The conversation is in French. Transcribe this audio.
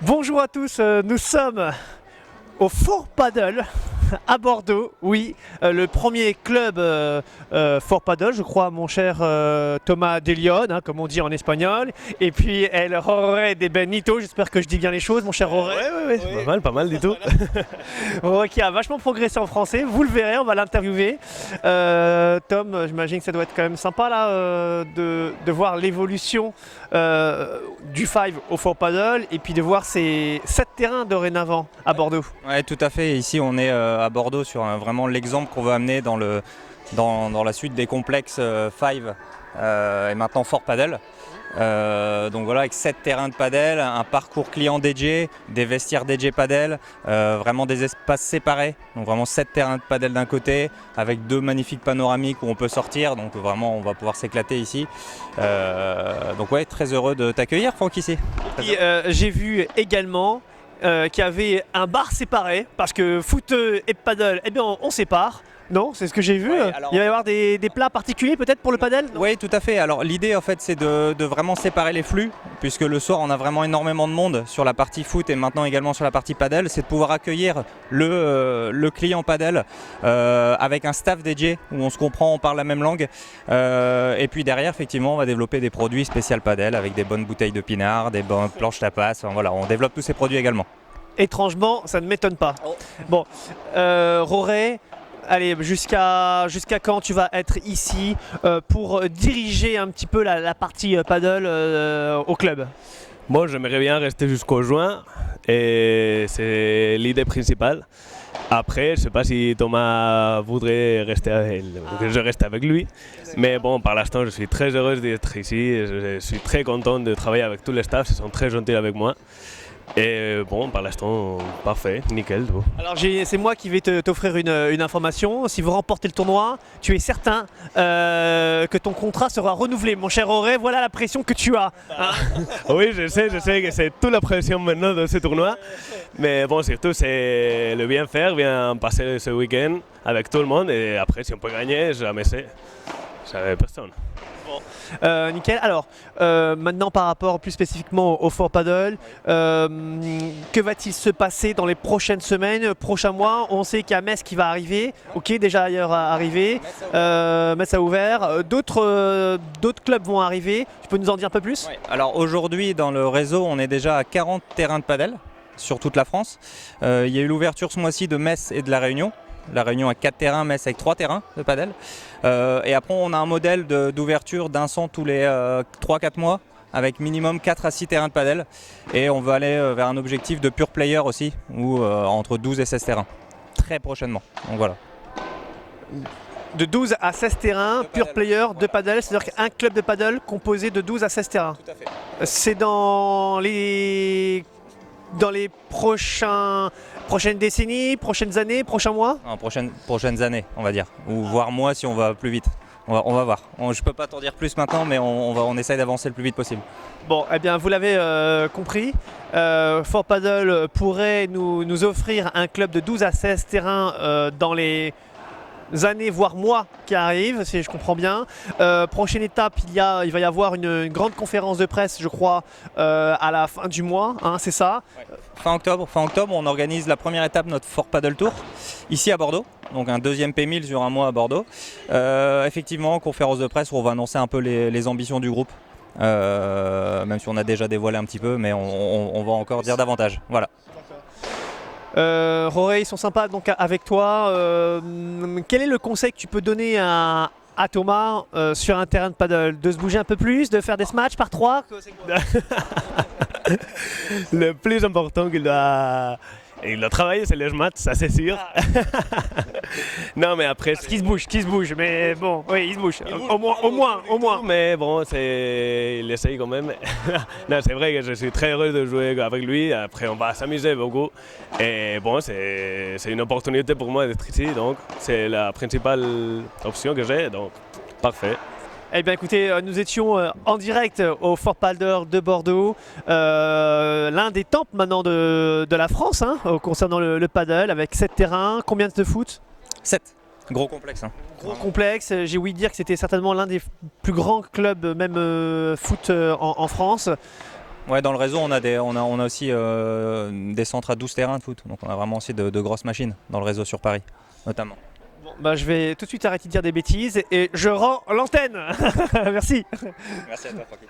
Bonjour à tous, nous sommes au Fort Paddle à Bordeaux, oui, le premier club Fort Paddle, je crois, mon cher Thomas De Leon, hein, comme on dit en espagnol, et puis El Jorge de Benito, j'espère que je dis bien les choses, mon cher Jorge. Ouais, c'est pas mal du tout. Voilà. Qui a vachement progressé en français, vous le verrez, on va l'interviewer. Tom, j'imagine que ça doit être quand même sympa là de voir l'évolution du Five au Fort Paddle et puis de voir ces 7 terrains dorénavant à Bordeaux. Ouais, tout à fait. Ici, on est à Bordeaux sur vraiment l'exemple qu'on veut amener dans la suite des complexes Five et maintenant Fort Paddle. Donc voilà, avec 7 terrains de paddle, un parcours client dédié, des vestiaires dédiés paddle, vraiment des espaces séparés. Donc vraiment 7 terrains de paddle d'un côté, avec 2 magnifiques panoramiques où on peut sortir. Donc vraiment, on va pouvoir s'éclater ici. Donc ouais, très heureux de t'accueillir, Franck, ici. J'ai vu également qu'il y avait un bar séparé, parce que foot et paddle, eh bien on sépare. Non, c'est ce que j'ai vu. Ouais, alors, il va y avoir des plats particuliers peut-être pour le paddle? Oui, tout à fait. Alors l'idée en fait c'est de vraiment séparer les flux, puisque le soir on a vraiment énormément de monde sur la partie foot et maintenant également sur la partie paddle. C'est de pouvoir accueillir le client paddle avec un staff dédié où on se comprend, on parle la même langue. Et puis derrière effectivement on va développer des produits spécial paddle avec des bonnes bouteilles de pinard, des bonnes planches tapas. Enfin, voilà, on développe tous ces produits également. Étrangement, ça ne m'étonne pas. Oh. Bon, Roré, allez, jusqu'à quand tu vas être ici pour diriger un petit peu la partie paddle au club? Moi, j'aimerais bien rester jusqu'au juin et c'est l'idée principale. Après, je sais pas si Thomas voudrait que je reste avec lui. Mais bon, par l'instant, je suis très heureuse d'être ici. Je suis très content de travailler avec tous les staffs. Ils sont très gentils avec moi. Et bon, par l'instant, parfait, nickel. Tout. Alors c'est moi qui vais t'offrir une information. Si vous remportez le tournoi, tu es certain que ton contrat sera renouvelé. Mon cher Auré, voilà la pression que tu as. Hein. Oui, je sais que c'est toute la pression maintenant de ce tournoi. Mais bon, surtout, c'est le bien faire, bien passer ce week-end avec tout le monde. Et après, si on peut gagner, jamais c'est. Ça personne. Nickel. Alors, maintenant par rapport plus spécifiquement au Fort Paddle, que va-t-il se passer dans les prochaines semaines, prochains mois? On sait qu'il y a Metz qui va arriver, ok, déjà ailleurs arrivé, Metz a ouvert, d'autres clubs vont arriver, tu peux nous en dire un peu plus? Ouais. Alors aujourd'hui dans le réseau on est déjà à 40 terrains de paddle sur toute la France. Il y a eu l'ouverture ce mois-ci de Metz et de La Réunion. La Réunion a 4 terrains, Metz avec 3 terrains de paddle. Et après on a un modèle d'ouverture d'un 100 tous les 3-4 mois avec minimum 4 à 6 terrains de paddle. Et on va aller vers un objectif de pure player aussi, où entre 12 et 16 terrains, très prochainement. Donc voilà. De 12 à 16 terrains, pure player de paddle, c'est-à-dire qu'un club de paddle composé de 12 à 16 terrains. Tout à fait. C'est dans les prochaines décennies, prochaines années, prochains mois? En prochaines années, on va dire, ou voire mois si on va plus vite. On va voir. Je peux pas t'en dire plus maintenant, mais on essaye d'avancer le plus vite possible. Bon, eh bien, vous l'avez compris. Fort Paddle pourrait nous offrir un club de 12 à 16 terrains dans les années, voire mois qui arrivent, si je comprends bien. Prochaine étape, il va y avoir une grande conférence de presse, je crois, à la fin du mois, hein, c'est ça? Ouais. Fin octobre, on organise la première étape de notre Fort Paddle Tour, ici à Bordeaux. Donc un deuxième P1000 sur un mois à Bordeaux. Effectivement, conférence de presse où on va annoncer un peu les ambitions du groupe. Même si on a déjà dévoilé un petit peu, mais on va encore dire davantage. Voilà. Roré, ils sont sympas donc avec toi. Quel est le conseil que tu peux donner à Thomas sur un terrain de paddle? De se bouger un peu plus, de faire des matchs par 3? Le plus important qu'il doit travailler, c'est les maths, ça c'est sûr. Non, mais après, Qui se bouge, mais bon, oui, il se bouge. Au moins. Mais bon, il essaye quand même. Non, c'est vrai que je suis très heureux de jouer avec lui. Après, on va s'amuser beaucoup. Et bon, c'est une opportunité pour moi d'être ici. Donc, c'est la principale option que j'ai. Donc, parfait. Eh bien écoutez, nous étions en direct au Fort Paddle de Bordeaux, l'un des temples maintenant de la France hein, concernant le paddle, avec 7 terrains. Combien de foot? 7. Gros complexe. Hein. Gros complexe, j'ai ouï dire que c'était certainement l'un des plus grands clubs même foot en France. Ouais, dans le réseau, on a aussi des centres à 12 terrains de foot. Donc on a vraiment aussi de grosses machines dans le réseau sur Paris, notamment. Bon, bah, je vais tout de suite arrêter de dire des bêtises et je rends l'antenne. Merci. Merci à toi, Francky.